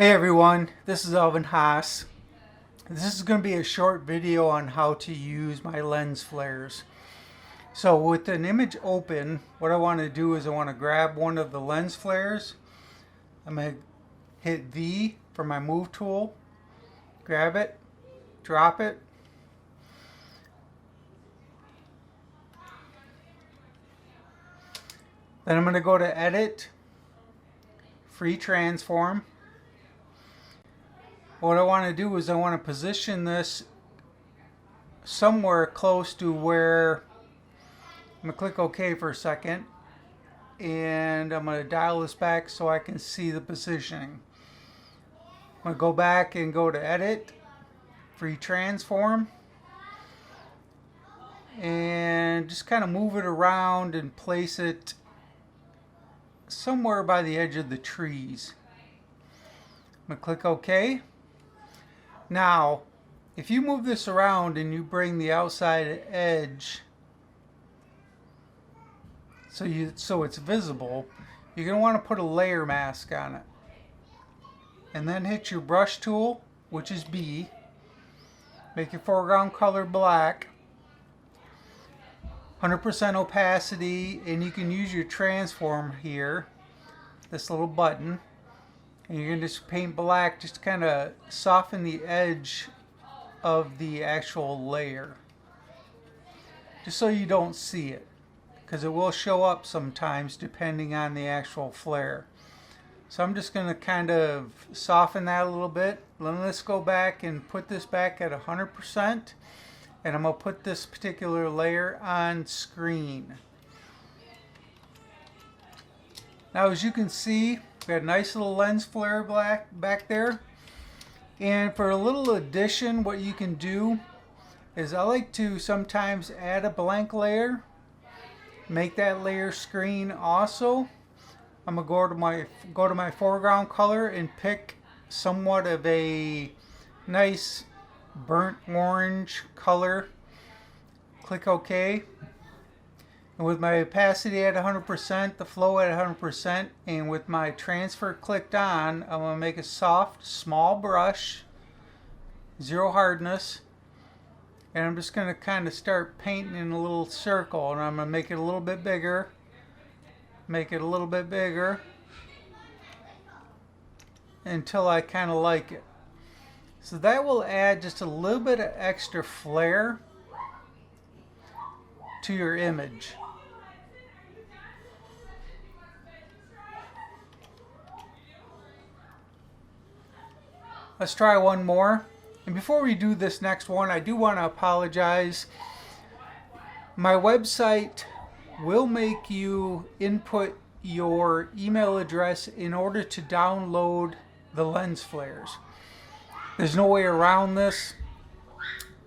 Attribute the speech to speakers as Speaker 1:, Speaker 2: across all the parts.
Speaker 1: Hey everyone, this is Alvin Haas. This is going to be a short video on how to use my lens flares. So with an image open, what I want to do is I want to grab one of the lens flares. I'm going to hit V for my move tool, grab it, drop it. Then I'm going to go to Edit, Free Transform. What I want to do is I want to position this somewhere close to where I'm going to click OK for a second, and I'm going to dial this back so I can see the positioning. I'm going to go back and go to Edit, Free Transform, and just kind of move it around and place it somewhere by the edge of the trees. I'm going to click OK. Now, if you move this around and you bring the outside edge so it's visible, you're going to want to put a layer mask on it. And then hit your brush tool, which is B. Make your foreground color black. 100% opacity, and you can use your transform here, this little button. And you're going to just paint black just to kind of soften the edge of the actual layer. Just so you don't see it, because it will show up sometimes depending on the actual flare. So I'm just going to kind of soften that a little bit. Let's go back and put this back at 100%. And I'm going to put this particular layer on screen. Now as you can see, we got a nice little lens flare back there. And for a little addition, what you can do is I like to sometimes add a blank layer. Make that layer screen also. I'm going to go to my foreground color and pick somewhat of a nice burnt orange color. Click OK. And with my opacity at 100%, the flow at 100%, and with my transfer clicked on, I'm going to make a soft, small brush, zero hardness, and I'm just going to kind of start painting in a little circle, and I'm going to make it a little bit bigger, make it a little bit bigger, until I kind of like it. So that will add just a little bit of extra flair to your image. Let's try one more. And before we do this next one, I do want to apologize. My website will make you input your email address in order to download the lens flares. There's no way around this.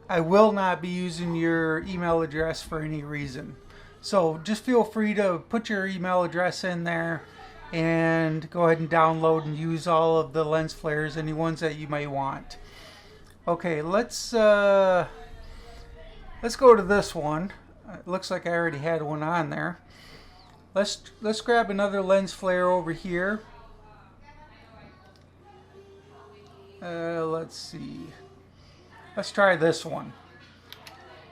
Speaker 1: I will not be using your email address for any reason. So just feel free to put your email address in there and go ahead and download and use all of the lens flares, any ones that you may want. Okay, let's go to this one. It looks like I already had one on there. Let's grab another lens flare over here. Let's see. Let's try this one.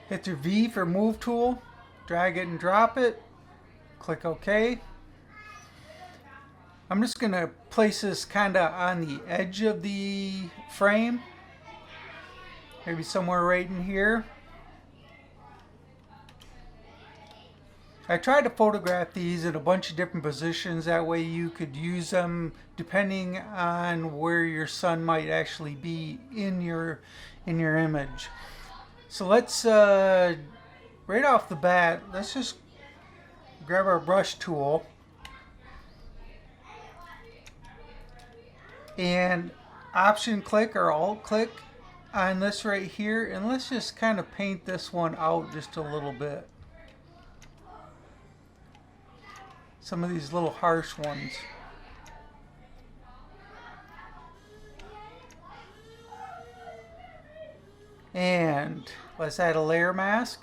Speaker 1: Hit your V for move tool, drag it and drop it, click OK. I'm just going to place this kind of on the edge of the frame, maybe somewhere right in here. I tried to photograph these in a bunch of different positions, that way you could use them depending on where your sun might actually be in your image. So let's right off the bat, let's just grab our brush tool and option click or alt click on this right here, and let's just kind of paint this one out just a little bit. Some of these little harsh ones. And let's add a layer mask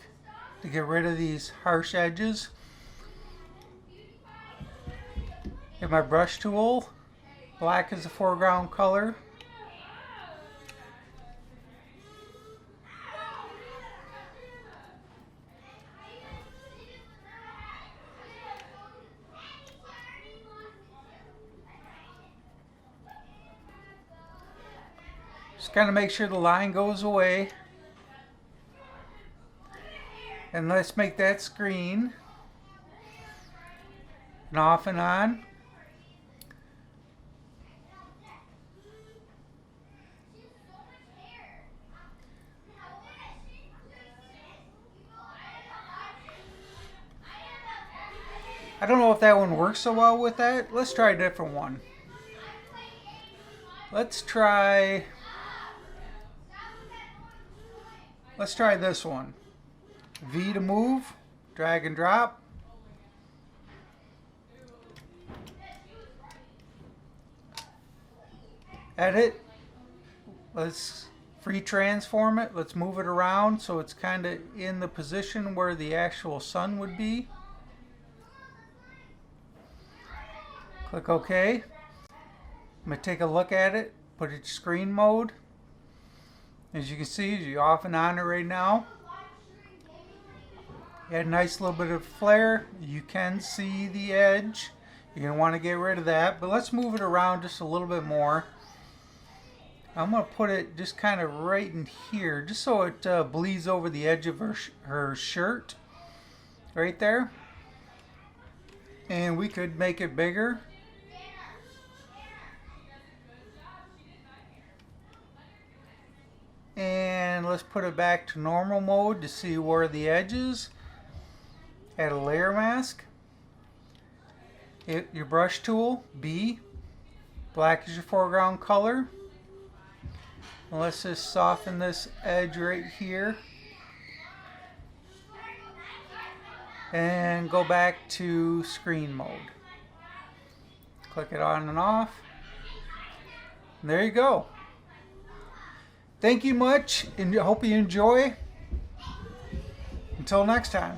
Speaker 1: to get rid of these harsh edges. Get my brush tool, Black is the foreground color. Just kind of make sure the line goes away. And let's make that screen. And off and on. I don't know if that one works so well with that. Let's try a different one. Let's try this one. V to move, drag and drop. Edit. Let's free transform it. Let's move it around so it's kind of in the position where the actual sun would be. Click OK. I'm going to take a look at it, put it screen mode. As you can see, you're off and on it right now. Add a nice little bit of flare. You can see the edge. You're going to want to get rid of that, but let's move it around just a little bit more. I'm going to put it just kind of right in here, just so it bleeds over the edge of her shirt. Right there. And we could make it bigger. And let's put it back to normal mode to see where the edge is. Add a layer mask. Hit your brush tool, B. Black is your foreground color. And let's just soften this edge right here. And go back to screen mode. Click it on and off. And there you go. Thank you much, and I hope you enjoy. Until next time.